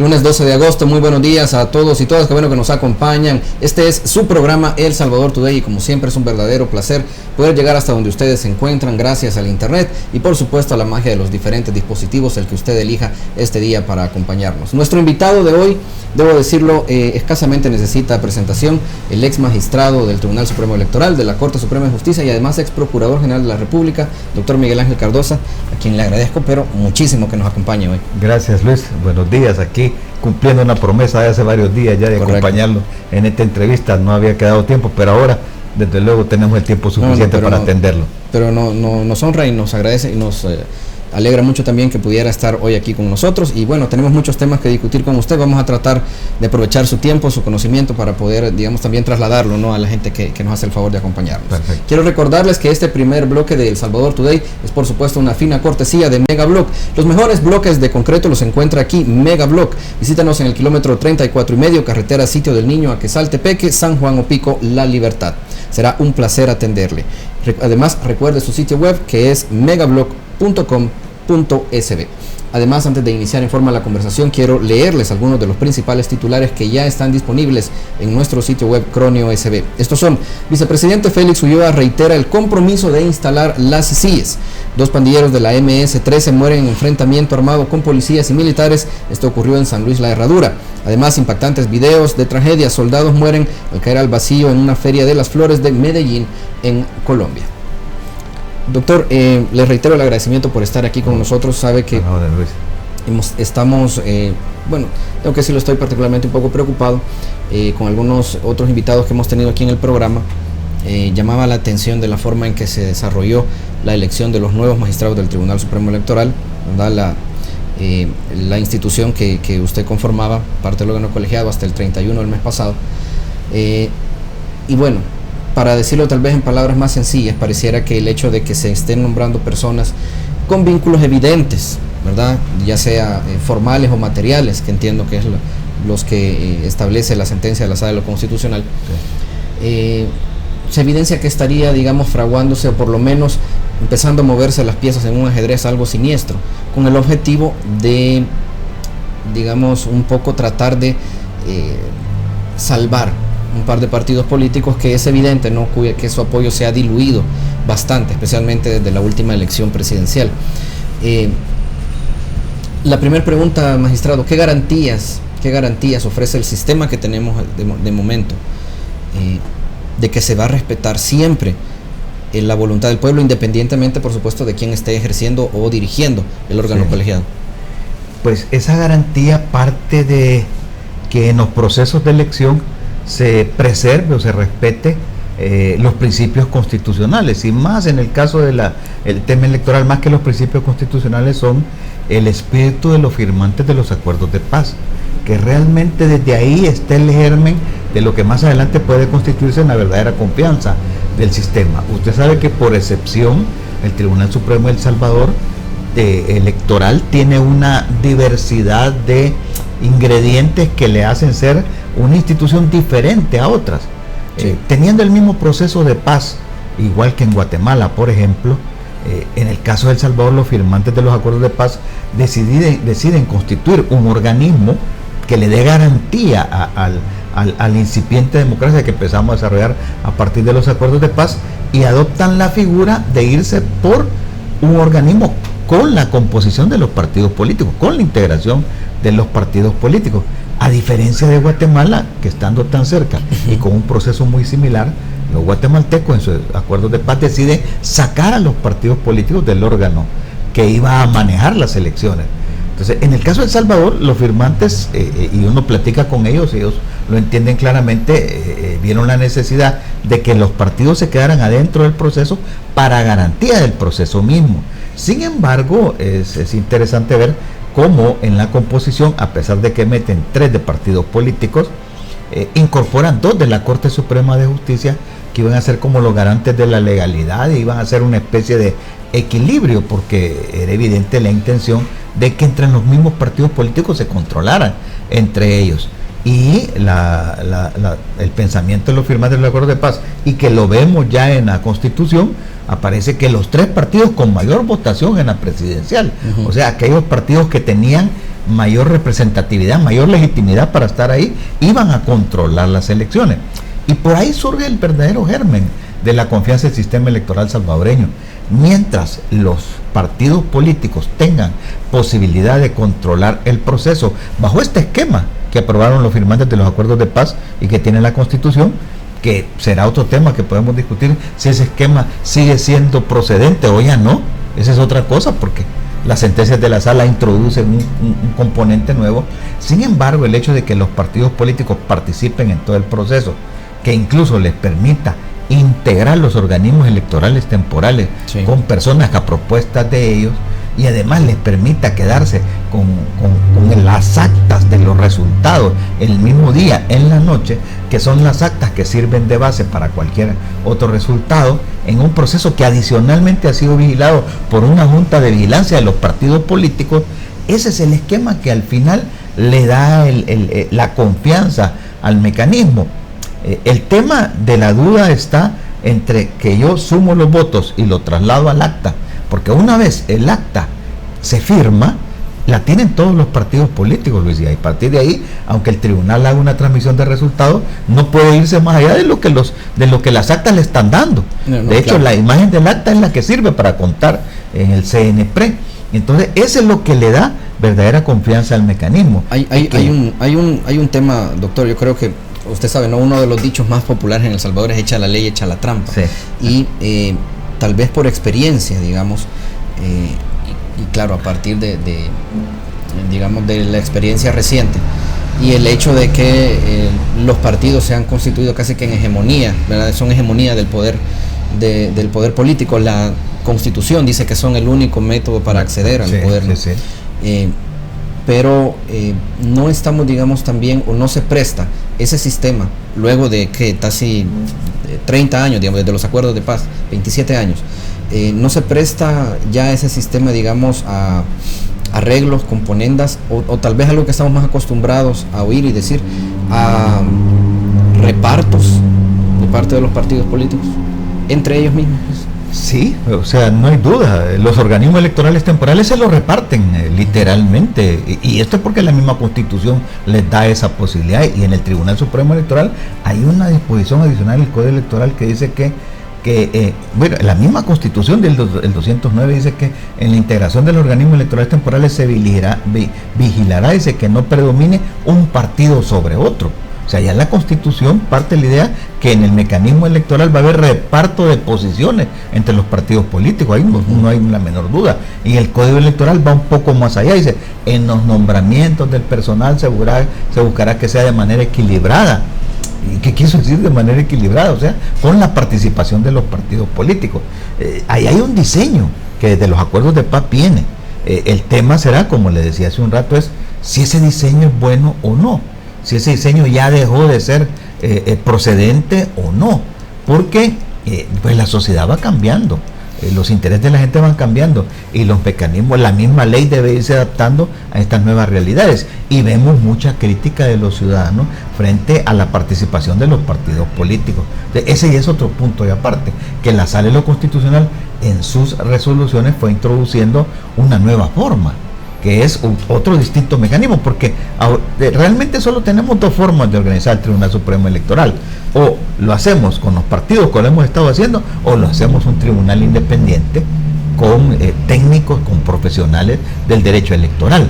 Lunes 12 de agosto, muy buenos días a todos y todas, qué bueno que nos acompañan. Este es su programa El Salvador Today y como siempre es un verdadero placer poder llegar hasta donde ustedes se encuentran gracias al internet y por supuesto a la magia de los diferentes dispositivos, el que usted elija este día para acompañarnos. Nuestro invitado de hoy, debo decirlo, escasamente necesita presentación, el ex magistrado del Tribunal Supremo Electoral, de la Corte Suprema de Justicia y además ex procurador general de la República, doctor Miguel Ángel Cardosa, a quien le agradezco pero muchísimo que nos acompañe hoy. Gracias, Luis, buenos días, aquí cumpliendo una promesa de hace varios días ya de Correcto. Acompañarlo en esta entrevista. No había quedado tiempo, pero ahora desde luego tenemos el tiempo suficiente para atenderlo. Pero nos honra y nos agradece y nos alegra mucho también que pudiera estar hoy aquí con nosotros. Y bueno, tenemos muchos temas que discutir con usted. Vamos a tratar de aprovechar su tiempo, su conocimiento para poder, digamos, también trasladarlo, ¿no?, a la gente que nos hace el favor de acompañarnos. Perfecto. Quiero recordarles que este primer bloque de El Salvador Today es por supuesto una fina cortesía de Megablock. Los mejores bloques de concreto los encuentra aquí, Megablock. Visítanos en el kilómetro 34,5, carretera Sitio del Niño a Quesaltepeque, San Juan Opico, La Libertad. Será un placer atenderle. Además, recuerde su sitio web que es megablock.com.sb. Además, antes de iniciar en forma la conversación, quiero leerles algunos de los principales titulares que ya están disponibles en nuestro sitio web Cronio SB. Estos son: vicepresidente Félix Ulloa reitera el compromiso de instalar las CIES. 2 pandilleros de la MS-13 mueren en enfrentamiento armado con policías y militares. Esto ocurrió en San Luis La Herradura. Además, impactantes videos de tragedia. Soldados mueren al caer al vacío en una feria de las flores de Medellín, en Colombia. Doctor, le reitero el agradecimiento por estar aquí con nosotros. Sabe que estamos, bueno, tengo que decirlo, estoy particularmente un poco preocupado con algunos otros invitados que hemos tenido aquí en el programa. Llamaba la atención de la forma en que se desarrolló la elección de los nuevos magistrados del Tribunal Supremo Electoral, ¿verdad? La institución que usted conformaba, parte del órgano colegiado, hasta el 31 del mes pasado. Y bueno, para decirlo tal vez en palabras más sencillas, pareciera que el hecho de que se estén nombrando personas con vínculos evidentes, ¿verdad?, ya sea formales o materiales, que entiendo que es los que establece la sentencia de la Sala de lo Constitucional, sí. Se evidencia que estaría, digamos, fraguándose o por lo menos empezando a moverse las piezas en un ajedrez algo siniestro, con el objetivo de, digamos, un poco tratar de salvar un par de partidos políticos que es evidente, ¿no?, que su apoyo se ha diluido bastante, especialmente desde la última elección presidencial. La primera pregunta, magistrado, ¿qué garantías ofrece el sistema que tenemos de momento de que se va a respetar siempre la voluntad del pueblo, independientemente, por supuesto, de quién esté ejerciendo o dirigiendo el órgano colegiado? Pues esa garantía parte de que en los procesos de elección se preserve o se respete los principios constitucionales, y más en el caso de el tema electoral, más que los principios constitucionales, son el espíritu de los firmantes de los acuerdos de paz, que realmente desde ahí está el germen de lo que más adelante puede constituirse en la verdadera confianza del sistema. Usted sabe que por excepción el Tribunal Supremo de El Salvador electoral tiene una diversidad de ingredientes que le hacen ser una institución diferente a otras, sí. Teniendo el mismo proceso de paz, igual que en Guatemala, por ejemplo. En el caso de El Salvador, los firmantes de los acuerdos de paz deciden constituir un organismo que le dé garantía al incipiente democracia que empezamos a desarrollar a partir de los acuerdos de paz, y adoptan la figura de irse por un organismo con la composición de los partidos políticos, con la integración de los partidos políticos, a diferencia de Guatemala, que estando tan cerca y con un proceso muy similar, los guatemaltecos en sus acuerdos de paz deciden sacar a los partidos políticos del órgano que iba a manejar las elecciones. Entonces, en el caso de El Salvador, los firmantes, y uno platica con ellos lo entienden claramente, vieron la necesidad de que los partidos se quedaran adentro del proceso para garantía del proceso mismo. Sin embargo, es interesante ver cómo en la composición, a pesar de que meten 3 de partidos políticos, incorporan 2 de la Corte Suprema de Justicia, que iban a ser como los garantes de la legalidad y iban a ser una especie de equilibrio, porque era evidente la intención de que entre los mismos partidos políticos se controlaran entre ellos. Y el pensamiento de los firmantes del acuerdo de paz, y que lo vemos ya en la Constitución, aparece que los 3 partidos con mayor votación en la presidencial, o sea, aquellos partidos que tenían mayor representatividad, mayor legitimidad para estar ahí, iban a controlar las elecciones. Y por ahí surge el verdadero germen de la confianza del sistema electoral salvadoreño. Mientras los partidos políticos tengan posibilidad de controlar el proceso bajo este esquema que aprobaron los firmantes de los acuerdos de paz y que tiene la Constitución, que será otro tema que podemos discutir, si ese esquema sigue siendo procedente o ya no, esa es otra cosa, porque las sentencias de la sala introducen un componente nuevo. Sin embargo, el hecho de que los partidos políticos participen en todo el proceso, que incluso les permita integrar los organismos electorales temporales con personas a propuestas de ellos, y además les permita quedarse con las actas de los resultados el mismo día, en la noche, que son las actas que sirven de base para cualquier otro resultado, en un proceso que adicionalmente ha sido vigilado por una junta de vigilancia de los partidos políticos. Ese es el esquema que al final le da la confianza al mecanismo. El tema de la duda está entre que yo sumo los votos y lo traslado al acta, porque una vez el acta se firma, la tienen todos los partidos políticos, Luis, y a partir de ahí, aunque el tribunal haga una transmisión de resultados, no puede irse más allá de lo que las actas le están dando. De hecho, la imagen del acta es la que sirve para contar en el CNPRE. Entonces, eso es lo que le da verdadera confianza al mecanismo. Hay un tema, doctor, yo creo que usted sabe, ¿no? Uno de los dichos más populares en El Salvador es echa la ley, echa la trampa. Sí. Y tal vez por experiencia, digamos, y claro, a partir digamos, de la experiencia reciente y el hecho de que los partidos se han constituido casi que en hegemonía, ¿verdad? Son hegemonía del poder del poder político. La Constitución dice que son el único método para acceder al poder, ¿no? Pero no estamos, digamos, también, o no se presta ese sistema, luego de que casi 30 años, digamos, desde los acuerdos de paz, 27 años, no se presta ya ese sistema, digamos, a arreglos, componendas, o tal vez algo que estamos más acostumbrados a oír y decir, a repartos de parte de los partidos políticos, entre ellos mismos. Sí, o sea, no hay duda, los organismos electorales temporales se lo reparten literalmente, y esto es porque la misma Constitución les da esa posibilidad, y en el Tribunal Supremo Electoral hay una disposición adicional del Código Electoral que dice que bueno, la misma Constitución del 209 dice que en la integración de los organismos electorales temporales se vigilará, dice, que no predomine un partido sobre otro. O sea, ya en la Constitución parte la idea que en el mecanismo electoral va a haber reparto de posiciones entre los partidos políticos, ahí no hay la menor duda. Y el Código Electoral va un poco más allá, dice, en los nombramientos del personal se buscará que sea de manera equilibrada. ¿Y qué quiso decir de manera equilibrada? O sea, con la participación de los partidos políticos. Ahí hay un diseño que desde los acuerdos de paz viene. El tema será, como le decía hace un rato, es si ese diseño es bueno o no. Si ese diseño ya dejó de ser procedente o no, porque pues la sociedad va cambiando, los intereses de la gente van cambiando y los mecanismos, la misma ley debe irse adaptando a estas nuevas realidades, y vemos mucha crítica de los ciudadanos frente a la participación de los partidos políticos. Ese ya es otro punto de aparte, que la Sala de lo Constitucional en sus resoluciones fue introduciendo una nueva forma, que es otro distinto mecanismo, porque realmente solo tenemos dos formas de organizar el Tribunal Supremo Electoral: o lo hacemos con los partidos, como lo hemos estado haciendo, o lo hacemos un tribunal independiente con técnicos, con profesionales del derecho electoral,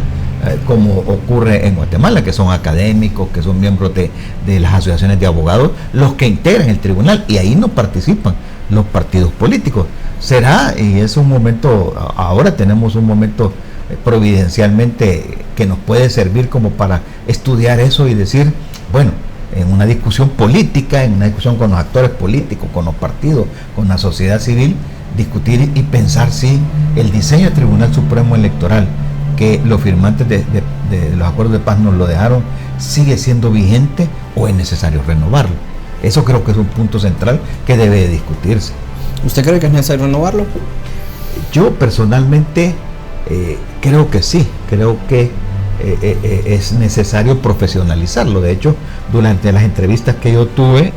como ocurre en Guatemala, que son académicos, que son miembros de las asociaciones de abogados, los que integran el tribunal, y ahí no participan los partidos políticos. Será, y es un momento, ahora tenemos un momento providencialmente que nos puede servir como para estudiar eso y decir, bueno, en una discusión política, en una discusión con los actores políticos, con los partidos, con la sociedad civil, discutir y pensar si el diseño del Tribunal Supremo Electoral, que los firmantes de los acuerdos de paz nos lo dejaron, sigue siendo vigente o es necesario renovarlo. Eso creo que es un punto central que debe de discutirse. ¿Usted cree que es necesario renovarlo? Yo personalmente creo que sí, creo que es necesario profesionalizarlo. De hecho, durante las entrevistas que yo tuve,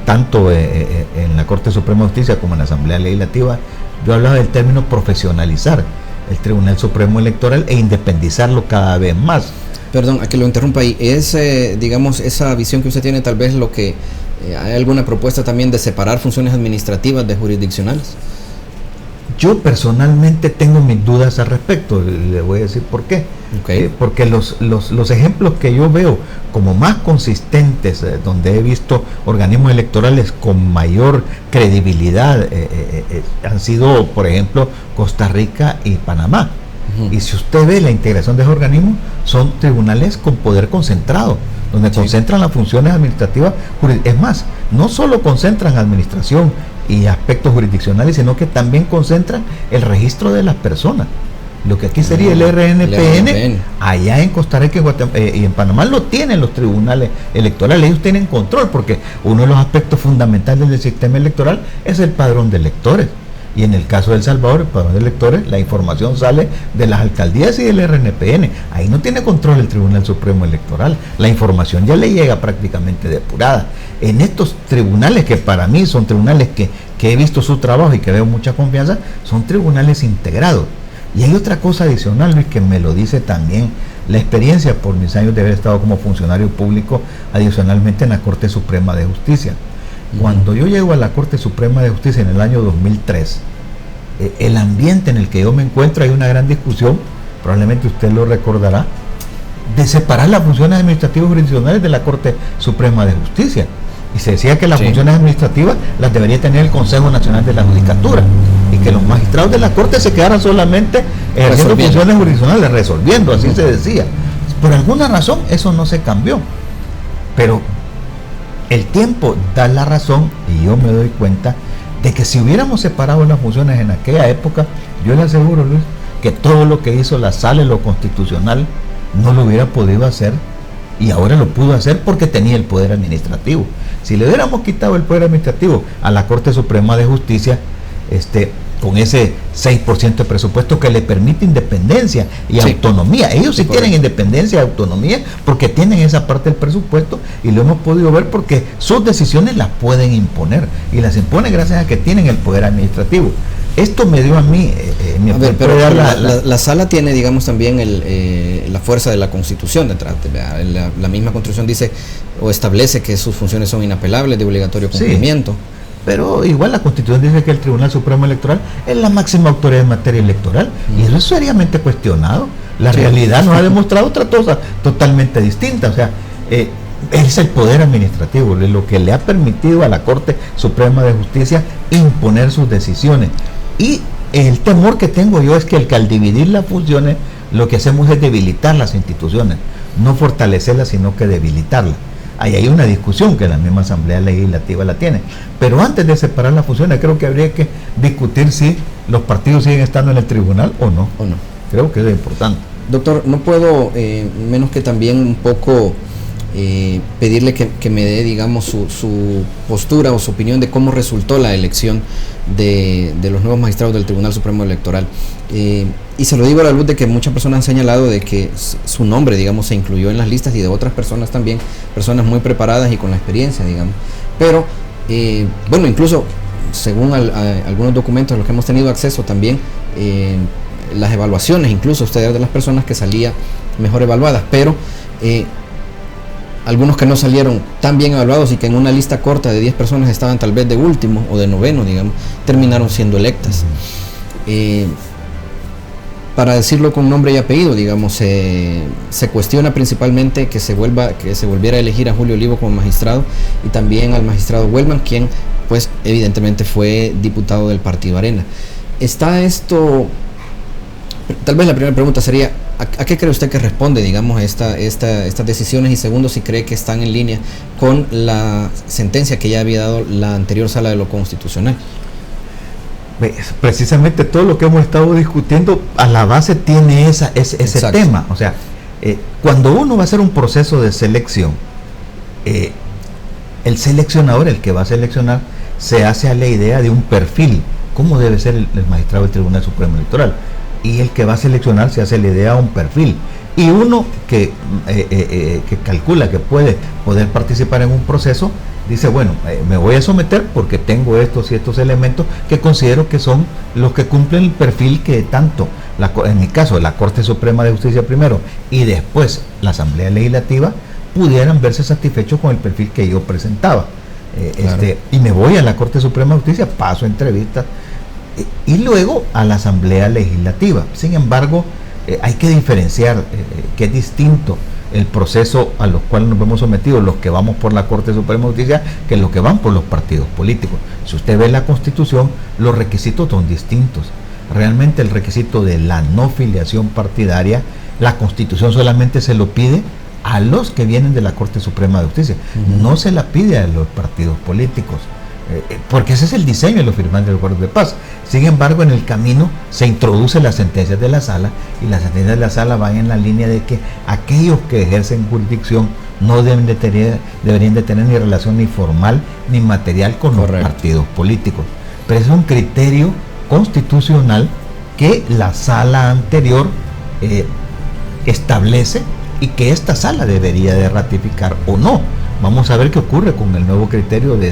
tanto en la Corte Suprema de Justicia como en la Asamblea Legislativa, yo hablaba del término profesionalizar el Tribunal Supremo Electoral e independizarlo cada vez más. Perdón, a que lo interrumpa ahí. Es, digamos, esa visión que usted tiene, tal vez lo que... ¿hay alguna propuesta también de separar funciones administrativas de jurisdiccionales? Yo personalmente tengo mis dudas al respecto, le voy a decir por qué. Okay. Porque los ejemplos que yo veo como más consistentes, donde he visto organismos electorales con mayor credibilidad, han sido, por ejemplo, Costa Rica y Panamá. Y si usted ve la integración de esos organismos, son tribunales con poder concentrado, donde concentran las funciones administrativas. Es más, no solo concentran administración y aspectos jurisdiccionales, sino que también concentran el registro de las personas. Lo que aquí sería el RNPN, allá en Costa Rica y en Panamá lo tienen los tribunales electorales. Ellos tienen control, porque uno de los aspectos fundamentales del sistema electoral es el padrón de electores. Y en el caso de El Salvador, el padrón de electores, la información sale de las alcaldías y del RNPN. Ahí no tiene control el Tribunal Supremo Electoral. La información ya le llega prácticamente depurada. En estos tribunales, que para mí son tribunales que he visto su trabajo y que veo mucha confianza, son tribunales integrados. Y hay otra cosa adicional, Luis, que me lo dice también la experiencia por mis años de haber estado como funcionario público, adicionalmente en la Corte Suprema de Justicia. Cuando yo llego a la Corte Suprema de Justicia en el año 2003, el ambiente en el que yo me encuentro, hay una gran discusión, probablemente usted lo recordará, de separar las funciones administrativas jurisdiccionales de la Corte Suprema de Justicia. Y se decía que las funciones administrativas las debería tener el Consejo Nacional de la Judicatura, y que los magistrados de la Corte se quedaran solamente ejerciendo funciones jurisdiccionales, resolviendo, así se decía. Por alguna razón eso no se cambió, pero el tiempo da la razón, y yo me doy cuenta de que si hubiéramos separado las funciones en aquella época, yo le aseguro, Luis, que todo lo que hizo la Sala, lo constitucional, no lo hubiera podido hacer, y ahora lo pudo hacer porque tenía el poder administrativo. Si le hubiéramos quitado el poder administrativo a la Corte Suprema de Justicia, con ese 6% de presupuesto que le permite independencia y autonomía. Ellos sí tienen independencia y autonomía porque tienen esa parte del presupuesto, y lo hemos podido ver porque sus decisiones las pueden imponer, y las imponen gracias a que tienen el poder administrativo. Esto me dio a mí pero la Sala tiene, digamos, también la fuerza de la Constitución detrás. La misma Constitución dice o establece que sus funciones son inapelables, de obligatorio cumplimiento. Pero igual la Constitución dice que el Tribunal Supremo Electoral es la máxima autoridad en materia electoral, y eso es seriamente cuestionado. La realidad nos ha demostrado otra cosa totalmente distinta. O sea, es el poder administrativo lo que le ha permitido a la Corte Suprema de Justicia imponer sus decisiones. Y el temor que tengo yo es que al dividir las funciones, lo que hacemos es debilitar las instituciones, no fortalecerlas, sino que debilitarlas. Ahí hay una discusión que la misma Asamblea Legislativa la tiene. Pero antes de separar las funciones, creo que habría que discutir si los partidos siguen estando en el tribunal o no. Creo que es importante. Doctor, no puedo menos que también un poco pedirle que me dé, digamos, su postura o su opinión de cómo resultó la elección de los nuevos magistrados del Tribunal Supremo Electoral. Y se lo digo a la luz de que muchas personas han señalado de que su nombre, digamos, se incluyó en las listas, y de otras personas también, personas muy preparadas y con la experiencia, digamos. Pero, bueno, incluso según algunos documentos a los que hemos tenido acceso también, las evaluaciones, incluso usted de las personas que salía mejor evaluadas, pero algunos que no salieron tan bien evaluados y que en una lista corta de 10 personas estaban tal vez de último o de noveno, digamos, terminaron siendo electas. Para decirlo con nombre y apellido, digamos, se cuestiona principalmente que se volviera a elegir a Julio Olivo como magistrado, y también al magistrado Wellman, quien pues evidentemente fue diputado del Partido Arena. ¿Está esto? Tal vez la primera pregunta sería, ¿a qué cree usted que responde, digamos, estas decisiones? Y segundo, si cree que están en línea con la sentencia que ya había dado la anterior Sala de lo Constitucional. Precisamente todo lo que hemos estado discutiendo a la base tiene ese tema. O sea, cuando uno va a hacer un proceso de selección, el seleccionador, el que va a seleccionar, se hace a la idea de un perfil, cómo debe ser el magistrado del Tribunal Supremo Electoral, y el que va a seleccionar se hace la idea de un perfil, y uno que calcula que puede poder participar en un proceso dice, bueno, me voy a someter porque tengo estos y estos elementos que considero que son los que cumplen el perfil que tanto, en mi caso, la Corte Suprema de Justicia primero y después la Asamblea Legislativa pudieran verse satisfechos con el perfil que yo presentaba. Claro. Y me voy a la Corte Suprema de Justicia, paso entrevistas y luego a la Asamblea Legislativa. Sin embargo, hay que diferenciar que es distinto el proceso a los cuales nos vemos sometidos los que vamos por la Corte Suprema de Justicia que los que van por los partidos políticos. Si usted ve la Constitución, los requisitos son distintos. Realmente el requisito de la no filiación partidaria, la Constitución solamente se lo pide a los que vienen de la Corte Suprema de Justicia, no se la pide a los partidos políticos, porque ese es el diseño de los firmantes de acuerdos de paz. Sin embargo, en el camino se introducen las sentencias de la sala, y las sentencias de la sala van en la línea de que aquellos que ejercen jurisdicción no deberían de tener ni relación ni formal ni material con los partidos políticos. Pero es un criterio constitucional que la sala anterior establece y que esta sala debería de ratificar o no. Vamos a ver qué ocurre con el nuevo criterio de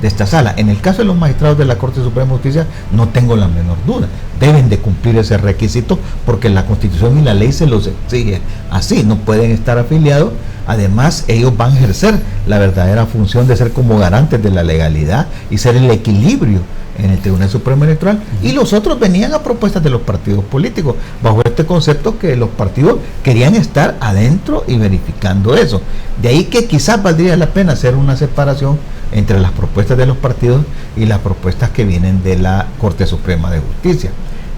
esta sala. En el caso de los magistrados de la Corte Suprema de Justicia, no tengo la menor duda. Deben de cumplir ese requisito porque la Constitución y la ley se los exige así. No pueden estar afiliados. Además, ellos van a ejercer la verdadera función de ser como garantes de la legalidad y ser el equilibrio en el Tribunal Supremo Electoral, y los otros venían a propuestas de los partidos políticos, bajo este concepto que los partidos querían estar adentro y verificando eso. De ahí que quizás valdría la pena hacer una separación entre las propuestas de los partidos y las propuestas que vienen de la Corte Suprema de Justicia.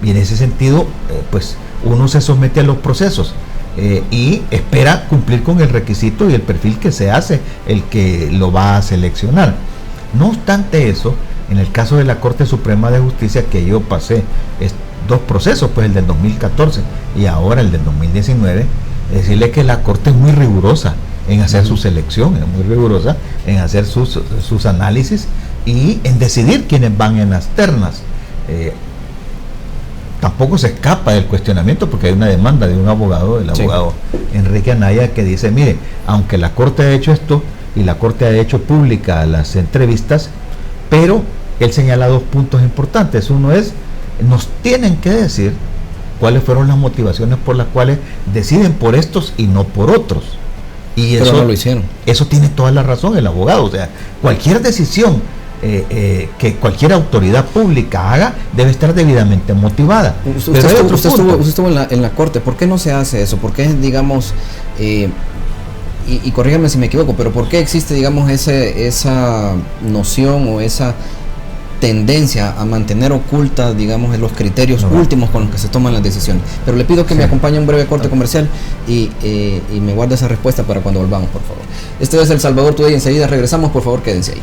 Y en ese sentido, pues uno se somete a los procesos y espera cumplir con el requisito y el perfil que se hace el que lo va a seleccionar. No obstante eso, en el caso de la Corte Suprema de Justicia, que yo pasé dos procesos, pues el del 2014 y ahora el del 2019, decirle que la Corte es muy rigurosa en hacer su selección, es muy rigurosa en hacer sus análisis y en decidir quiénes van en las ternas. Tampoco se escapa del cuestionamiento porque hay una demanda de un abogado, el abogado Enrique Anaya, que dice, mire, aunque la Corte ha hecho esto y la Corte ha hecho pública las entrevistas, pero él señala dos puntos importantes. Uno es, nos tienen que decir cuáles fueron las motivaciones por las cuales deciden por estos y no por otros. Y pero eso no lo hicieron. Eso tiene toda la razón el abogado. O sea, cualquier decisión que cualquier autoridad pública haga debe estar debidamente motivada. Usted estuvo en la Corte. ¿Por qué no se hace eso? ¿Por qué, digamos, y corrígame si me equivoco, pero por qué existe, digamos, esa noción o esa tendencia a mantener ocultas, digamos, los criterios últimos con los que se toman las decisiones? Pero le pido que me acompañe a un breve corte comercial y me guarde esa respuesta para cuando volvamos, por favor. Este es El Salvador Today, enseguida regresamos, por favor, quédense ahí.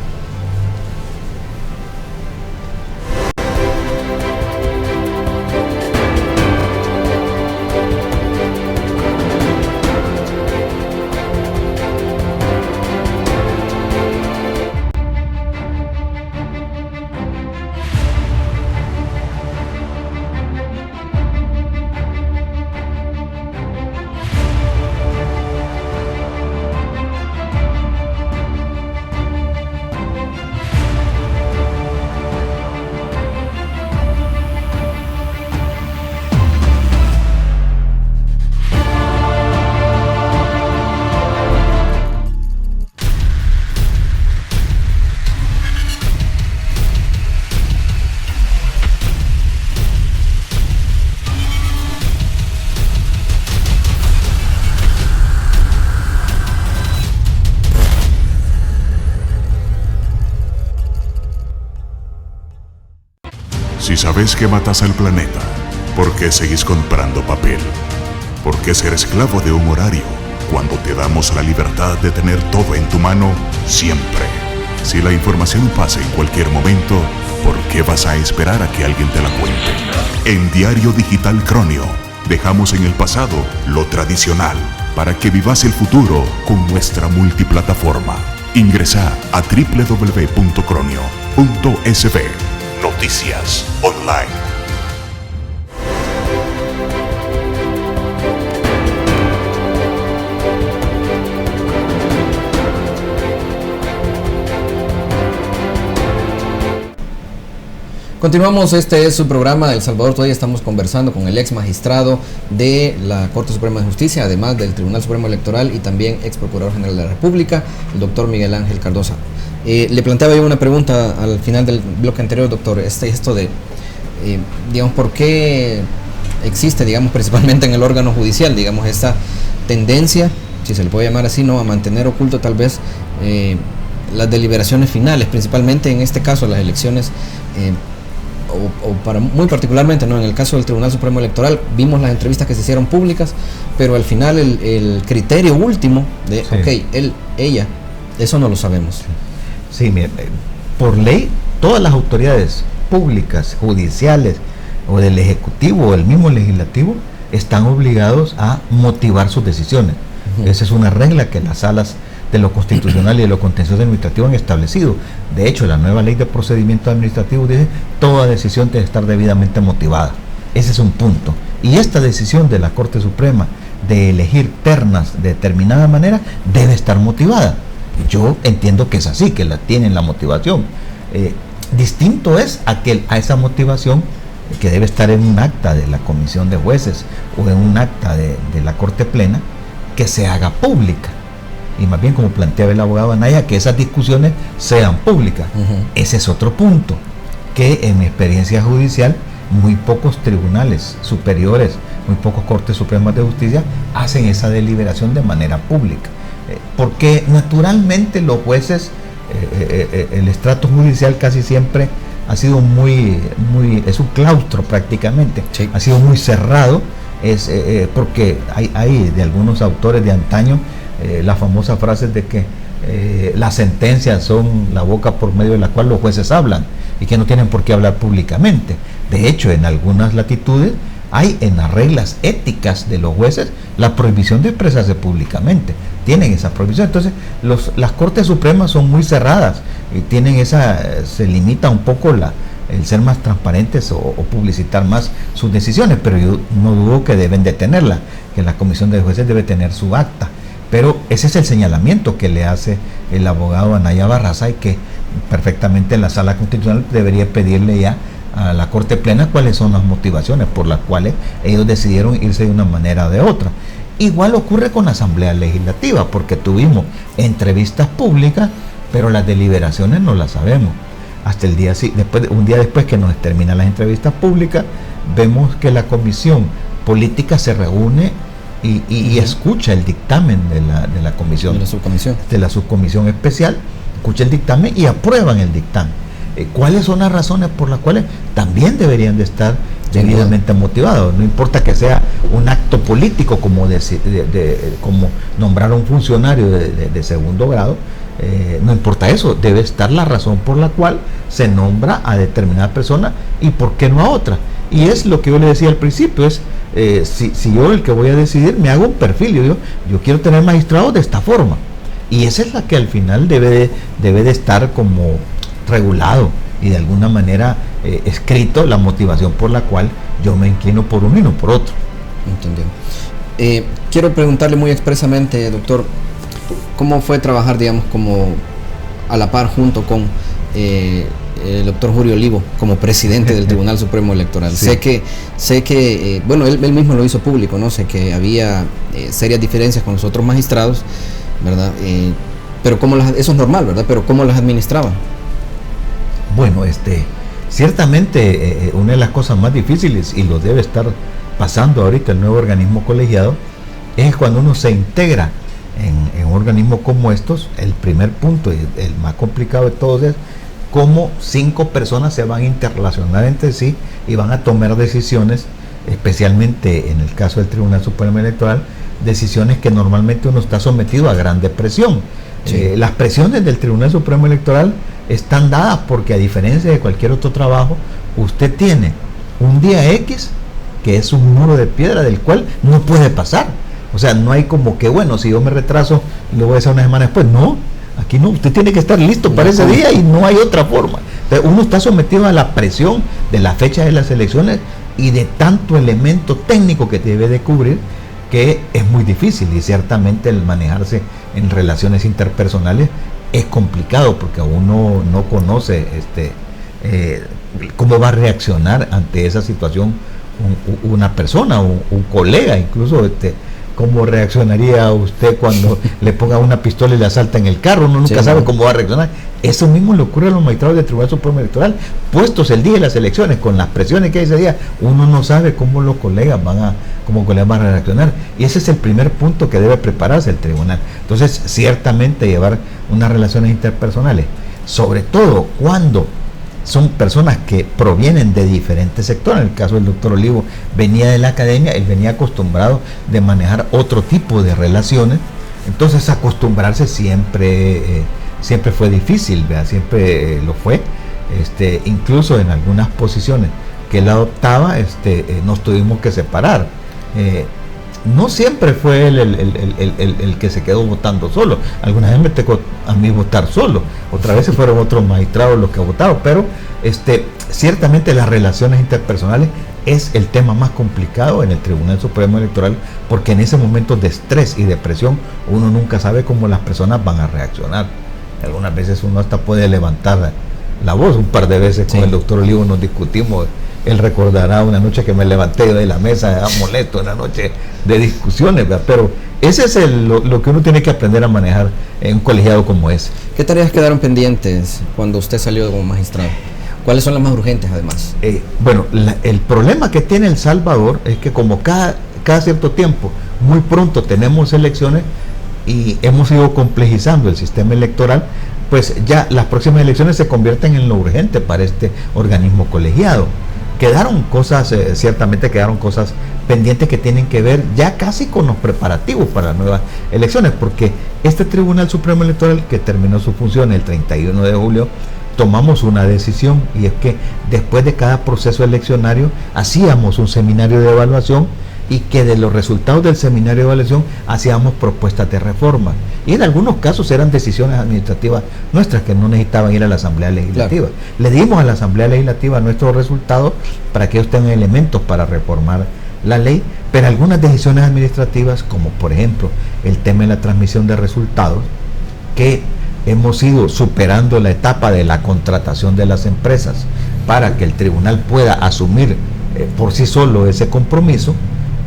Si sabes que matas al planeta, ¿por qué seguís comprando papel? ¿Por qué ser esclavo de un horario cuando te damos la libertad de tener todo en tu mano siempre? Si la información pasa en cualquier momento, ¿por qué vas a esperar a que alguien te la cuente? En Diario Digital Cronio, dejamos en el pasado lo tradicional para que vivas el futuro con nuestra multiplataforma. Ingresa a www.cronio.sb. Noticias Online. Continuamos, este es su programa El Salvador Today. Estamos conversando con el ex magistrado de la Corte Suprema de Justicia, además del Tribunal Supremo Electoral y también ex Procurador General de la República, el doctor Miguel Ángel Cardosa. Le planteaba yo una pregunta al final del bloque anterior, doctor, esto de, digamos, ¿por qué existe, digamos, principalmente en el órgano judicial, digamos, esta tendencia, si se le puede llamar así, ¿no?, a mantener oculto tal vez las deliberaciones finales, principalmente en este caso las elecciones, muy particularmente, ¿no?, en el caso del Tribunal Supremo Electoral, vimos las entrevistas que se hicieron públicas, pero al final el criterio último de, sí, ok, ella, eso no lo sabemos. Sí, mire, por ley, todas las autoridades públicas, judiciales, o del Ejecutivo, o el mismo Legislativo, están obligados a motivar sus decisiones. Esa es una regla que las salas de lo constitucional y de lo contencioso administrativo han establecido. De hecho, la nueva ley de procedimiento administrativo dice toda decisión debe estar debidamente motivada. Ese es un punto. Y esta decisión de la Corte Suprema de elegir ternas de determinada manera debe estar motivada. Yo entiendo que es así, que la tienen la motivación. Distinto es a esa motivación que debe estar en un acta de la Comisión de Jueces o en un acta de la Corte Plena, que se haga pública. Y más bien, como planteaba el abogado Anaya, que esas discusiones sean públicas. Ese es otro punto, que en mi experiencia judicial, muy pocos tribunales superiores, muy pocos Cortes Supremas de Justicia hacen esa deliberación de manera pública. Porque naturalmente los jueces, el estrato judicial casi siempre ha sido es un claustro prácticamente, sí, ha sido muy cerrado, porque hay de algunos autores de antaño la famosa frase de que las sentencias son la boca por medio de la cual los jueces hablan y que no tienen por qué hablar públicamente. De hecho, en algunas latitudes hay en las reglas éticas de los jueces la prohibición de expresarse públicamente. Tienen esa prohibición. Entonces, las Cortes Supremas son muy cerradas y tienen se limita un poco el ser más transparentes o publicitar más sus decisiones, pero yo no dudo que deben de tenerla, que la Comisión de Jueces debe tener su acta. Pero ese es el señalamiento que le hace el abogado Anaya Barraza, y que perfectamente la Sala Constitucional debería pedirle ya a la Corte Plena cuáles son las motivaciones por las cuales ellos decidieron irse de una manera o de otra. Igual ocurre con la Asamblea Legislativa, porque tuvimos entrevistas públicas, pero las deliberaciones no las sabemos. Hasta un día después que nos terminan las entrevistas públicas, vemos que la Comisión Política se reúne y escucha el dictamen de la comisión, de la subcomisión especial, escucha el dictamen y aprueban el dictamen. ¿Cuáles son las razones por las cuales también deberían de estar debidamente motivados? No importa que sea un acto político como nombrar a un funcionario de segundo grado, no importa eso, debe estar la razón por la cual se nombra a determinada persona y por qué no a otra. Y es lo que yo le decía al principio, es si yo, el que voy a decidir, me hago un perfil, yo quiero tener magistrados de esta forma, y esa es la que al final debe de estar como regulado y de alguna manera escrito la motivación por la cual yo me inclino por uno y no por otro. Entendido. Quiero preguntarle muy expresamente, doctor, ¿cómo fue trabajar, digamos, como a la par junto con el doctor Julio Olivo como presidente del Tribunal Supremo Electoral? Sí. Sé que bueno, él mismo lo hizo público, ¿no? Sé que había serias diferencias con los otros magistrados, ¿verdad? Pero eso es normal, ¿verdad? Pero ¿cómo las administraban? Bueno, ciertamente una de las cosas más difíciles, y lo debe estar pasando ahorita el nuevo organismo colegiado, es cuando uno se integra en un organismo como estos. El primer punto, y el más complicado de todos, es cómo 5 personas se van a interrelacionar entre sí y van a tomar decisiones, especialmente en el caso del Tribunal Supremo Electoral, decisiones que normalmente uno está sometido a grande presión. Sí. Las presiones del Tribunal Supremo Electoral están dadas porque, a diferencia de cualquier otro trabajo, usted tiene un día X que es un muro de piedra del cual no puede pasar. O sea, no hay como que, bueno, si yo me retraso, lo voy a hacer una semana después. No, aquí no, usted tiene que estar listo para ese día y no hay otra forma. Entonces, uno está sometido a la presión de la fecha de las elecciones y de tanto elemento técnico que debe de cubrir, que es muy difícil, y ciertamente el manejarse en relaciones interpersonales es complicado porque uno no conoce ¿cómo va a reaccionar ante esa situación una persona, un colega, incluso cómo reaccionaría usted cuando le ponga una pistola y le asalta en el carro? Uno nunca sabe cómo va a reaccionar. Eso mismo le ocurre a los magistrados del Tribunal Supremo Electoral, puestos el día de las elecciones, con las presiones que hay ese día, uno no sabe cómo los colegas van a reaccionar. Y ese es el primer punto que debe prepararse el tribunal. Entonces, ciertamente llevar unas relaciones interpersonales, sobre todo cuando son personas que provienen de diferentes sectores. En el caso del doctor Olivo venía de la academia, él venía acostumbrado de manejar otro tipo de relaciones, entonces acostumbrarse siempre fue difícil, ¿verdad? Siempre lo fue, incluso en algunas posiciones que él adoptaba, nos tuvimos que separar. No siempre fue él el que se quedó votando solo. Algunas veces me tocó a mí votar solo, otras veces fueron otros magistrados los que votaron, pero ciertamente las relaciones interpersonales es el tema más complicado en el Tribunal Supremo Electoral, porque en ese momento de estrés y de presión uno nunca sabe cómo las personas van a reaccionar. Algunas veces uno hasta puede levantar la voz. Un par de veces con el doctor Olivo nos discutimos. Él recordará una noche que me levanté de la mesa molesto, una noche de discusiones, ¿verdad? Pero ese es lo que uno tiene que aprender a manejar en un colegiado como ese. ¿Qué tareas quedaron pendientes cuando usted salió como magistrado? ¿Cuáles son las más urgentes además? Bueno, el problema que tiene El Salvador es que como cada cierto tiempo, muy pronto tenemos elecciones y hemos ido complejizando el sistema electoral, pues ya las próximas elecciones se convierten en lo urgente para este organismo colegiado. Quedaron cosas, ciertamente quedaron cosas pendientes que tienen que ver ya casi con los preparativos para las nuevas elecciones, porque este Tribunal Supremo Electoral, que terminó su función el 31 de julio, tomamos una decisión, y es que después de cada proceso eleccionario hacíamos un seminario de evaluación, y que de los resultados del seminario de evaluación hacíamos propuestas de reforma, y en algunos casos eran decisiones administrativas nuestras que no necesitaban ir a la Asamblea Legislativa. Claro. Le dimos a la Asamblea Legislativa nuestros resultados para que ellos tengan elementos para reformar la ley, pero algunas decisiones administrativas, como por ejemplo el tema de la transmisión de resultados, que hemos ido superando la etapa de la contratación de las empresas para que el tribunal pueda asumir por sí solo ese compromiso.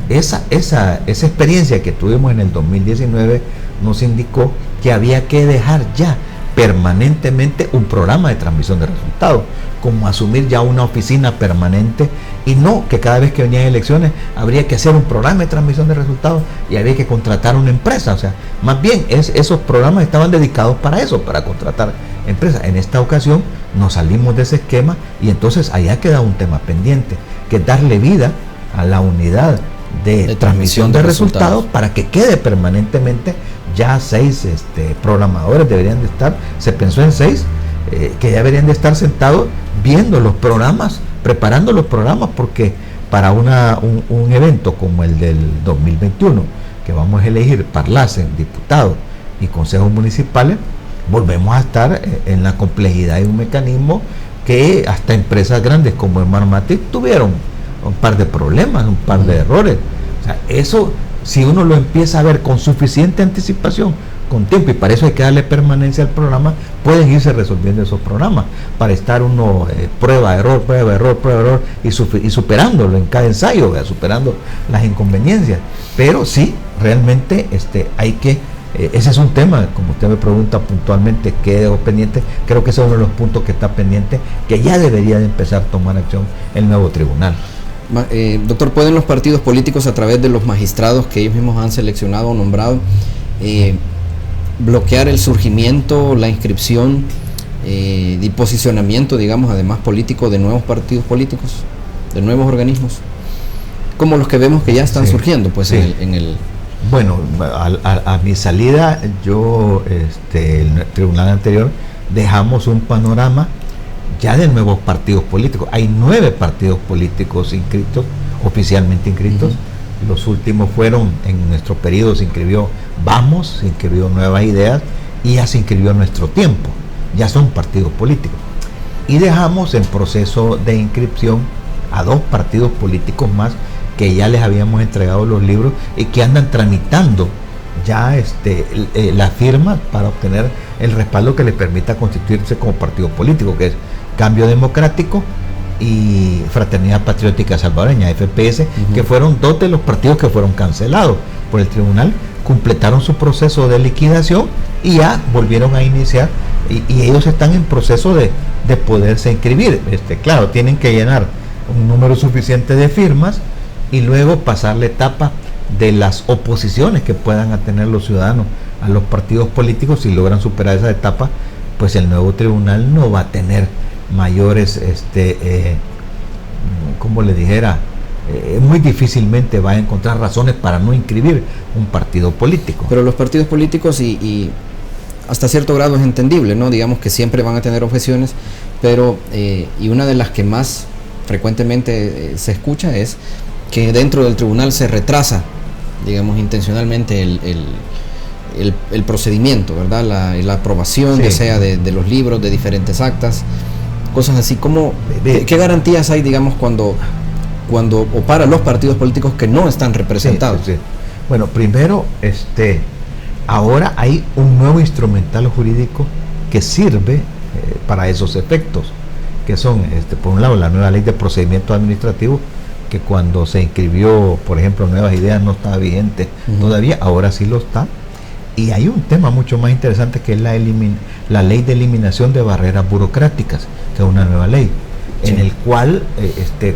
Esa experiencia que tuvimos en el 2019 nos indicó que había que dejar ya permanentemente un programa de transmisión de resultados, como asumir ya una oficina permanente, y no que cada vez que venían elecciones habría que hacer un programa de transmisión de resultados y había que contratar una empresa. O sea, más bien esos programas estaban dedicados para eso, para contratar empresas. En esta ocasión nos salimos de ese esquema, y entonces allá queda un tema pendiente, que es darle vida a la unidad de transmisión de resultados para que quede permanentemente. Ya 6 programadores deberían de estar, se pensó en 6, que ya deberían de estar sentados viendo los programas, preparando los programas, porque para un evento como el del 2021, que vamos a elegir parlacen, diputados y consejos municipales, volvemos a estar en la complejidad de un mecanismo que hasta empresas grandes como Marmatic tuvieron un par de problemas, un par de errores. O sea, eso, si uno lo empieza a ver con suficiente anticipación, con tiempo, y para eso hay que darle permanencia al programa, pueden irse resolviendo esos programas, para estar uno prueba, error, y superándolo en cada ensayo, ¿verdad? Superando las inconveniencias. Pero sí, realmente hay que, ese es un tema, como usted me pregunta puntualmente, ¿qué quedó pendiente? Creo que ese es uno de los puntos que está pendiente, que ya debería de empezar a tomar acción el nuevo tribunal. Doctor, ¿pueden los partidos políticos, a través de los magistrados que ellos mismos han seleccionado o nombrado, bloquear el surgimiento, la inscripción y posicionamiento, digamos, además político, de nuevos partidos políticos, de nuevos organismos, como los que vemos que ya están surgiendo, pues, sí, en el Bueno, a mi salida, yo, el tribunal anterior, dejamos un panorama ya de nuevos partidos políticos. Hay 9 partidos políticos inscritos, oficialmente inscritos. Los últimos fueron, en nuestro periodo se inscribió Vamos, se inscribió Nuevas Ideas, y ya se inscribió Nuestro Tiempo. Ya son partidos políticos. Y dejamos en proceso de inscripción a 2 partidos políticos más, que ya les habíamos entregado los libros y que andan tramitando ya la firma para obtener el respaldo que les permita constituirse como partido político, que es Cambio Democrático y Fraternidad Patriótica Salvadoreña, FPS, que fueron dos de los partidos que fueron cancelados por el tribunal, completaron su proceso de liquidación y ya volvieron a iniciar, y ellos están en proceso de poderse inscribir. Claro, tienen que llenar un número suficiente de firmas y luego pasar la etapa de las oposiciones que puedan tener los ciudadanos a los partidos políticos. Si logran superar esa etapa, pues el nuevo tribunal no va a tener mayores, como le dijera, muy difícilmente va a encontrar razones para no inscribir un partido político. Pero los partidos políticos y hasta cierto grado es entendible, ¿no? Digamos que siempre van a tener objeciones, pero y una de las que más frecuentemente se escucha es que dentro del tribunal se retrasa, digamos, intencionalmente el procedimiento, ¿verdad? La aprobación, ya sea de los libros, de diferentes actas, cosas así. ¿Qué garantías hay, digamos, cuando o para los partidos políticos que no están representados? Sí. Bueno, primero, ahora hay un nuevo instrumental jurídico que sirve para esos efectos, que son, por un lado, la nueva ley de procedimiento administrativo, que cuando se inscribió, por ejemplo, Nuevas Ideas no estaba vigente todavía, ahora sí lo está. Y hay un tema mucho más interesante, que es la ley de eliminación de barreras burocráticas, que es una nueva ley, en el cual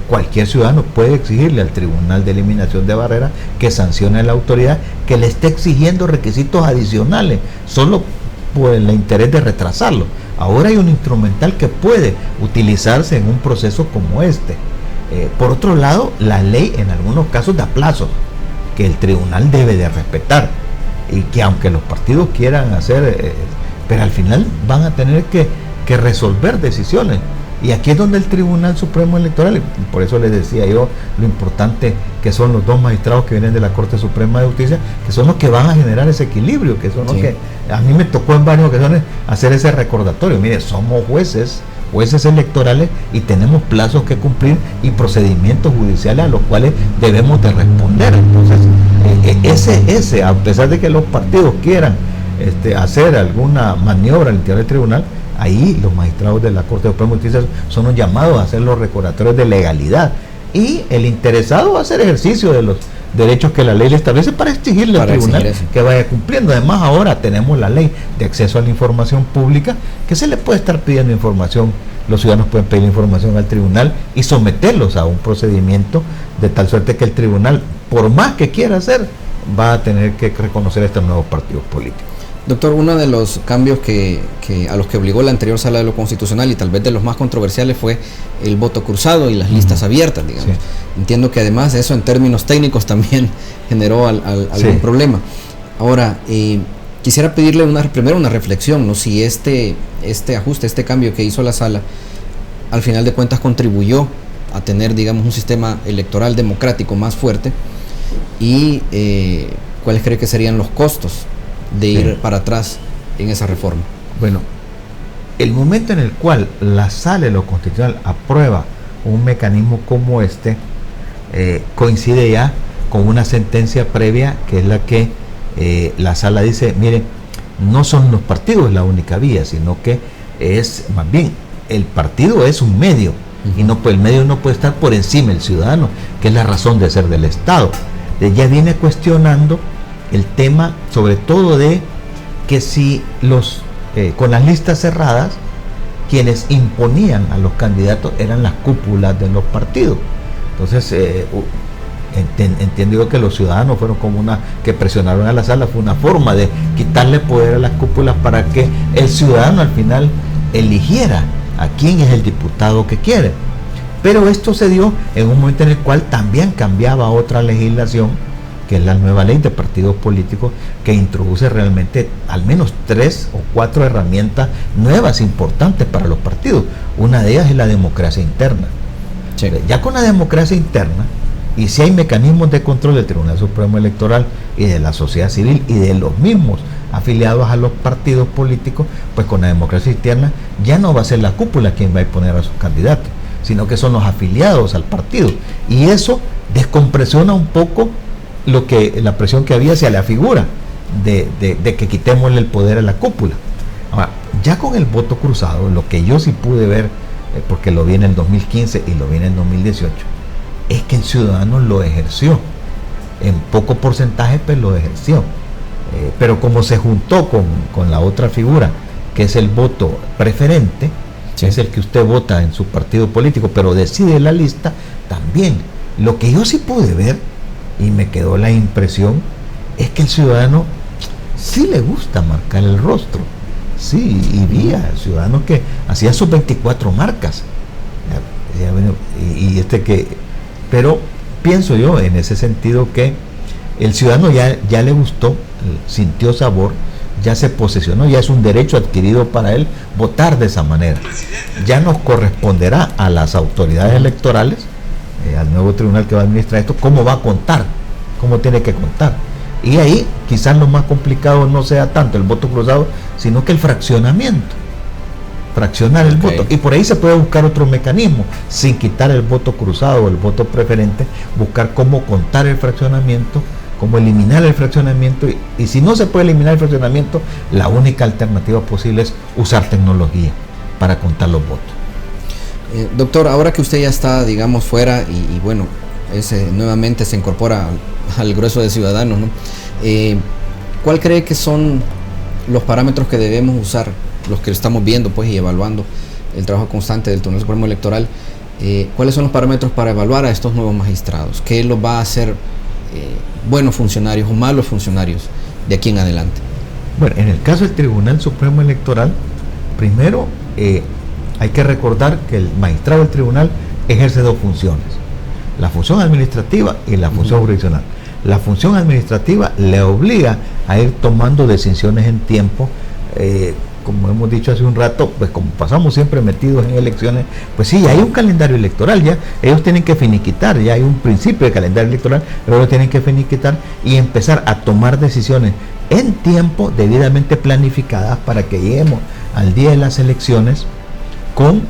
cualquier ciudadano puede exigirle al Tribunal de Eliminación de Barreras que sancione a la autoridad que le esté exigiendo requisitos adicionales, solo por el interés de retrasarlo. Ahora hay un instrumental que puede utilizarse en un proceso como este. Por otro lado, la ley en algunos casos da plazos que el tribunal debe de respetar, y que aunque los partidos quieran hacer, pero al final van a tener que resolver decisiones. Y aquí es donde el Tribunal Supremo Electoral, y por eso les decía yo lo importante que son los dos magistrados que vienen de la Corte Suprema de Justicia, que son los que van a generar ese equilibrio, que son los que a mí me tocó en varias ocasiones hacer ese recordatorio. Mire, somos jueces electorales y tenemos plazos que cumplir y procedimientos judiciales a los cuales debemos de responder. Entonces, a pesar de que los partidos quieran hacer alguna maniobra al interior del tribunal, ahí los magistrados de la Corte Suprema de Justicia son los llamados a hacer los recordatorios de legalidad, y el interesado va a hacer ejercicio de los derechos que la ley le establece para exigirle al tribunal que vaya cumpliendo. Además, ahora tenemos la ley de acceso a la información pública, que se le puede estar pidiendo información, los ciudadanos pueden pedir información al tribunal y someterlos a un procedimiento, de tal suerte que el tribunal, por más que quiera hacer, va a tener que reconocer estos nuevos partidos políticos. Doctor, uno de los cambios a los que obligó la anterior Sala de lo Constitucional, y tal vez de los más controversiales, fue el voto cruzado y las listas abiertas, digamos. Sí. Entiendo que además eso en términos técnicos también generó algún problema. Ahora, quisiera pedirle primero una reflexión, ¿no? Si este ajuste, este cambio que hizo la Sala, al final de cuentas contribuyó a tener, digamos, un sistema electoral democrático más fuerte, y cuáles cree que serían los costos de ir para atrás en esa reforma. Bueno, el momento en el cual la Sala de lo Constitucional aprueba un mecanismo como coincide ya con una sentencia previa, que es la que la Sala dice, miren, no son los partidos la única vía, sino que es más bien, el partido es un medio, y el medio no puede estar por encima del ciudadano, que es la razón de ser del Estado. Ya viene cuestionando el tema, sobre todo, de que si con las listas cerradas, quienes imponían a los candidatos eran las cúpulas de los partidos. Entonces, entiendo yo que los ciudadanos fueron como que presionaron a la Sala, fue una forma de quitarle poder a las cúpulas para que el ciudadano al final eligiera a quién es el diputado que quiere. Pero esto se dio en un momento en el cual también cambiaba otra legislación, que es la nueva ley de partidos políticos, que introduce realmente al menos 3 o 4 herramientas nuevas importantes para los partidos. Una de ellas es la democracia interna. Sí. Ya con la democracia interna, y si hay mecanismos de control del Tribunal Supremo Electoral y de la sociedad civil y de los mismos afiliados a los partidos políticos, pues con la democracia interna ya no va a ser la cúpula quien va a poner a sus candidatos, sino que son los afiliados al partido, y eso descompresiona un poco la presión que había hacia la figura de que quitémosle el poder a la cúpula. Ahora, ya con el voto cruzado, lo que yo sí pude ver porque lo vi en el 2015 y lo vi en el 2018, es que el ciudadano lo ejerció, en poco porcentaje, pero lo ejerció. Pero como se juntó con la otra figura, que es el voto preferente, sí, es el que usted vota en su partido político, pero decide la lista, también. Lo que yo sí pude ver, y me quedó la impresión, es que el ciudadano sí le gusta marcar el rostro. Sí, y vi a ciudadanos que hacían sus 24 marcas. Pero pienso yo en ese sentido que el ciudadano ya le gustó, sintió sabor, ya se posesionó, ya es un derecho adquirido para él votar de esa manera. Ya nos corresponderá a las autoridades electorales, al nuevo tribunal que va a administrar esto, cómo va a contar, cómo tiene que contar. Y ahí quizás lo más complicado no sea tanto el voto cruzado, sino que el fraccionamiento, fraccionar el voto. Y por ahí se puede buscar otro mecanismo, sin quitar el voto cruzado o el voto preferente, buscar cómo contar el fraccionamiento, cómo eliminar el fraccionamiento. Y si no se puede eliminar el fraccionamiento, la única alternativa posible es usar tecnología para contar los votos. Doctor, ahora que usted ya está, digamos, fuera y bueno, nuevamente se incorpora al grueso de ciudadanos, ¿no? ¿Cuál cree que son los parámetros que debemos usar, los que estamos viendo pues y evaluando el trabajo constante del Tribunal Supremo Electoral? ¿Cuáles son los parámetros para evaluar a estos nuevos magistrados? ¿Qué los va a hacer buenos funcionarios o malos funcionarios de aquí en adelante? Bueno, en el caso del Tribunal Supremo Electoral, primero hay que recordar que el magistrado del tribunal ejerce dos funciones: la función administrativa y la función jurisdiccional. La función administrativa le obliga a ir tomando decisiones en tiempo, como hemos dicho hace un rato, pues como pasamos siempre metidos en elecciones, pues sí, hay un calendario electoral, ya ellos tienen que finiquitar, ya hay un principio de calendario electoral, pero ellos tienen que finiquitar y empezar a tomar decisiones en tiempo, debidamente planificadas, para que lleguemos al día de las elecciones con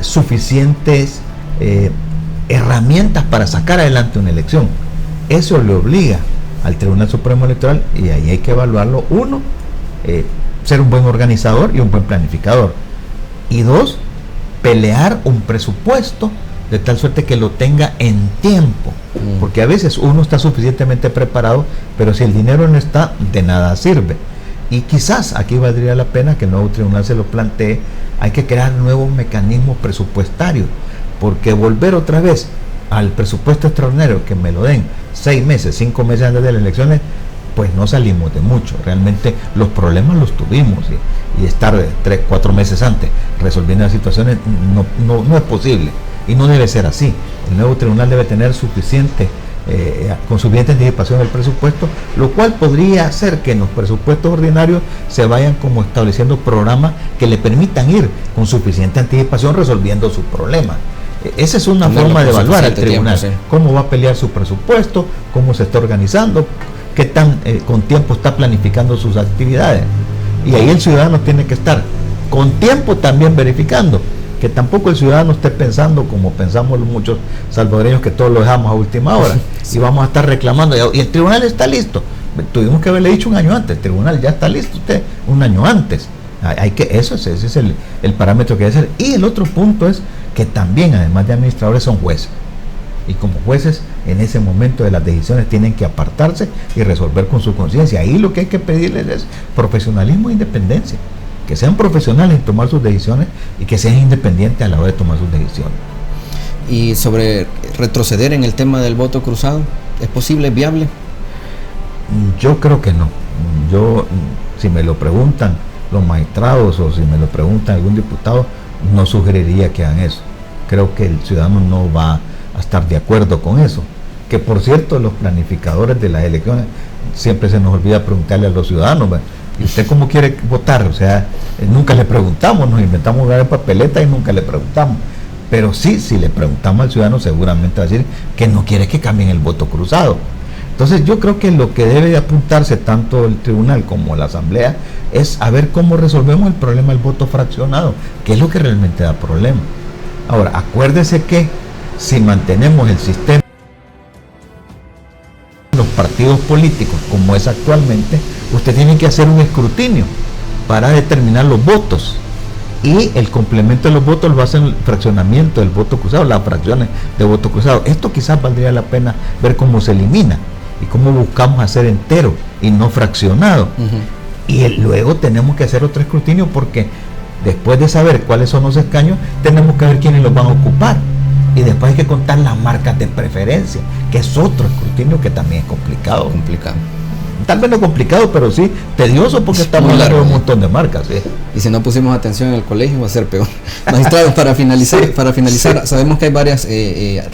suficientes herramientas para sacar adelante una elección. Eso le obliga al Tribunal Supremo Electoral, y ahí hay que evaluarlo. Uno, ser un buen organizador y un buen planificador, y dos, pelear un presupuesto de tal suerte que lo tenga en tiempo, porque a veces uno está suficientemente preparado, pero si el dinero no está, de nada sirve. Y quizás aquí valdría la pena que el nuevo tribunal se lo plantee. Hay que crear nuevos mecanismos presupuestarios, porque volver otra vez al presupuesto extraordinario, que me lo den 6 meses, 5 meses antes de las elecciones, pues no salimos de mucho. Realmente los problemas los tuvimos, y estar 3, 4 meses antes resolviendo las situaciones no es posible, y no debe ser así. El nuevo tribunal debe tener con suficiente anticipación del presupuesto, lo cual podría hacer que en los presupuestos ordinarios se vayan como estableciendo programas que le permitan ir con suficiente anticipación resolviendo sus problemas. Esa es una forma de evaluar al tribunal, tiempo, sí. Cómo va a pelear su presupuesto, cómo se está organizando, qué tan con tiempo está planificando sus actividades. Y ahí el ciudadano tiene que estar con tiempo también verificando, que tampoco el ciudadano esté pensando como pensamos muchos salvadoreños, que todo lo dejamos a última hora, sí. Y vamos a estar reclamando, y el tribunal está listo. Tuvimos que haberle dicho un año antes: el tribunal ya está listo, usted un año antes. Ese es el parámetro que debe ser. Y el otro punto es que también, además de administradores, son jueces, y como jueces en ese momento de las decisiones tienen que apartarse y resolver con su conciencia. Ahí lo que hay que pedirles es profesionalismo e independencia, que sean profesionales en tomar sus decisiones y que sean independientes a la hora de tomar sus decisiones. Y sobre retroceder en el tema del voto cruzado, ¿es posible, es viable? Yo creo que no. Si me lo preguntan los magistrados, o si me lo pregunta algún diputado, no sugeriría que hagan eso. Creo que el ciudadano no va a estar de acuerdo con eso. Que por cierto, los planificadores de las elecciones, siempre se nos olvida preguntarle a los ciudadanos: ¿y usted cómo quiere votar? O sea, nunca le preguntamos, nos inventamos una papeleta y nunca le preguntamos. Pero sí, si le preguntamos al ciudadano, seguramente va a decir que no quiere que cambien el voto cruzado. Entonces yo creo que lo que debe de apuntarse tanto el tribunal como la asamblea es a ver cómo resolvemos el problema del voto fraccionado, que es lo que realmente da problema. Ahora, acuérdese que si mantenemos el sistema, los partidos políticos como es actualmente, usted tiene que hacer un escrutinio para determinar los votos, y el complemento de los votos lo hacen el fraccionamiento del voto cruzado, las fracciones de voto cruzado. Esto quizás valdría la pena ver cómo se elimina y cómo buscamos hacer entero y no fraccionado. Y luego tenemos que hacer otro escrutinio, porque después de saber cuáles son los escaños, tenemos que ver quiénes los van a ocupar. Y después hay que contar las marcas de preferencia, que es otro escrutinio que también es complicado. Tal vez no complicado, pero sí tedioso, porque estamos hablando de un montón de marcas. ¿Sí? Y si no pusimos atención en el colegio va a ser peor. Magistrado, para finalizar, sí. Sabemos que hay varios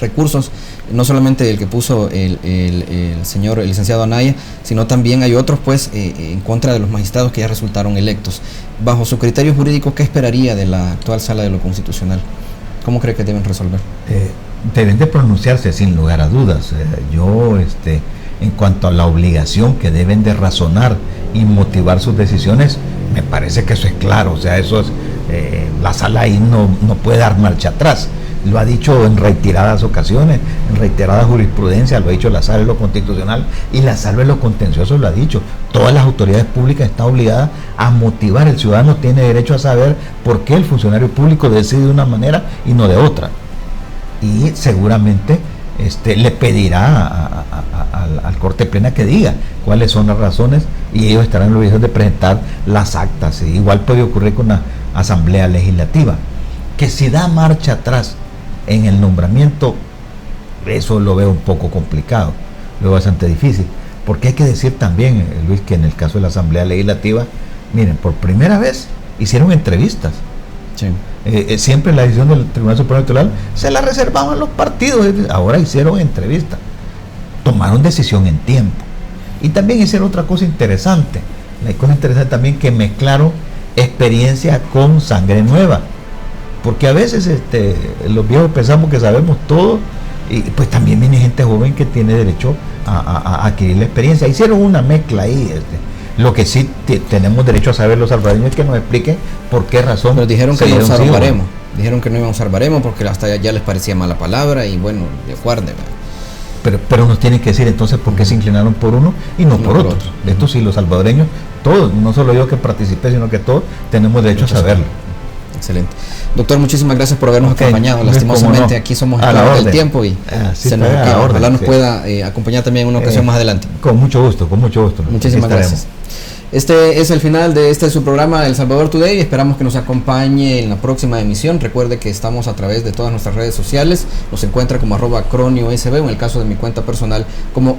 recursos, no solamente el que puso el señor el licenciado Anaya, sino también hay otros pues en contra de los magistrados que ya resultaron electos. Bajo su criterio jurídico, ¿qué esperaría de la actual Sala de lo Constitucional? ¿Cómo cree que deben resolver? Deben de pronunciarse sin lugar a dudas. En cuanto a la obligación que deben de razonar y motivar sus decisiones, me parece que eso es claro. O sea, eso es, la sala ahí no puede dar marcha atrás. Lo ha dicho en reiteradas ocasiones, en reiteradas jurisprudencias, lo ha dicho la Sala de lo Constitucional, y la Sala de lo Contencioso lo ha dicho. Todas las autoridades públicas están obligadas a motivar. El ciudadano tiene derecho a saber por qué el funcionario público decide de una manera y no de otra. Y seguramente le pedirá al Corte Plena que diga cuáles son las razones, y ellos estarán en la obligación de presentar las actas. Igual puede ocurrir con la Asamblea Legislativa, que si da marcha atrás en el nombramiento, eso lo veo un poco complicado, lo veo bastante difícil, porque hay que decir también, Luis, que en el caso de la Asamblea Legislativa, miren, por primera vez hicieron entrevistas. Sí. Siempre la decisión del Tribunal Supremo Electoral se la reservaban los partidos, ahora hicieron entrevistas, tomaron decisión en tiempo, y también hicieron otra cosa interesante, también, que mezclaron experiencia con sangre nueva, porque a veces los viejos pensamos que sabemos todo, y pues también viene gente joven que tiene derecho a adquirir la experiencia. Hicieron una mezcla ahí. Lo que sí tenemos derecho a saber los salvadoreños es que nos expliquen por qué razón. Pero dijeron que no usar baremo. Dijeron que no iban a usar baremo porque hasta ya les parecía mala palabra, y bueno, de acuerdo. Pero nos tienen que decir entonces por qué se inclinaron por uno y no por otro. Esto sí, los salvadoreños, todos, no solo yo que participé, sino que todos tenemos derecho a saberlo. Excelente. Doctor, muchísimas gracias por habernos acompañado. Lastimosamente aquí somos esclavos del tiempo, y ojalá nos pueda acompañar también en una ocasión más adelante. Con mucho gusto. Muchísimas gracias. Este es el final de su programa El Salvador Today. Esperamos que nos acompañe en la próxima emisión. Recuerde que estamos a través de todas nuestras redes sociales. Nos encuentra como @croniosb, o en el caso de mi cuenta personal como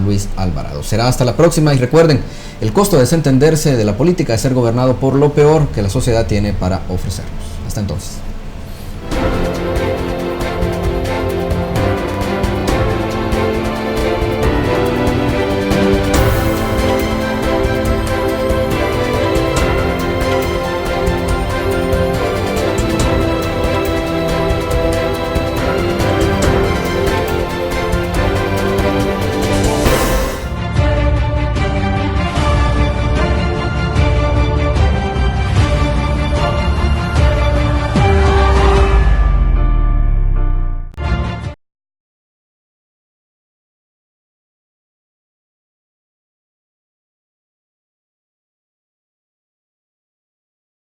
@LuisAlvarado. Será hasta la próxima, y recuerden, el costo de desentenderse de la política es ser gobernado por lo peor que la sociedad tiene para ofrecernos. Hasta entonces.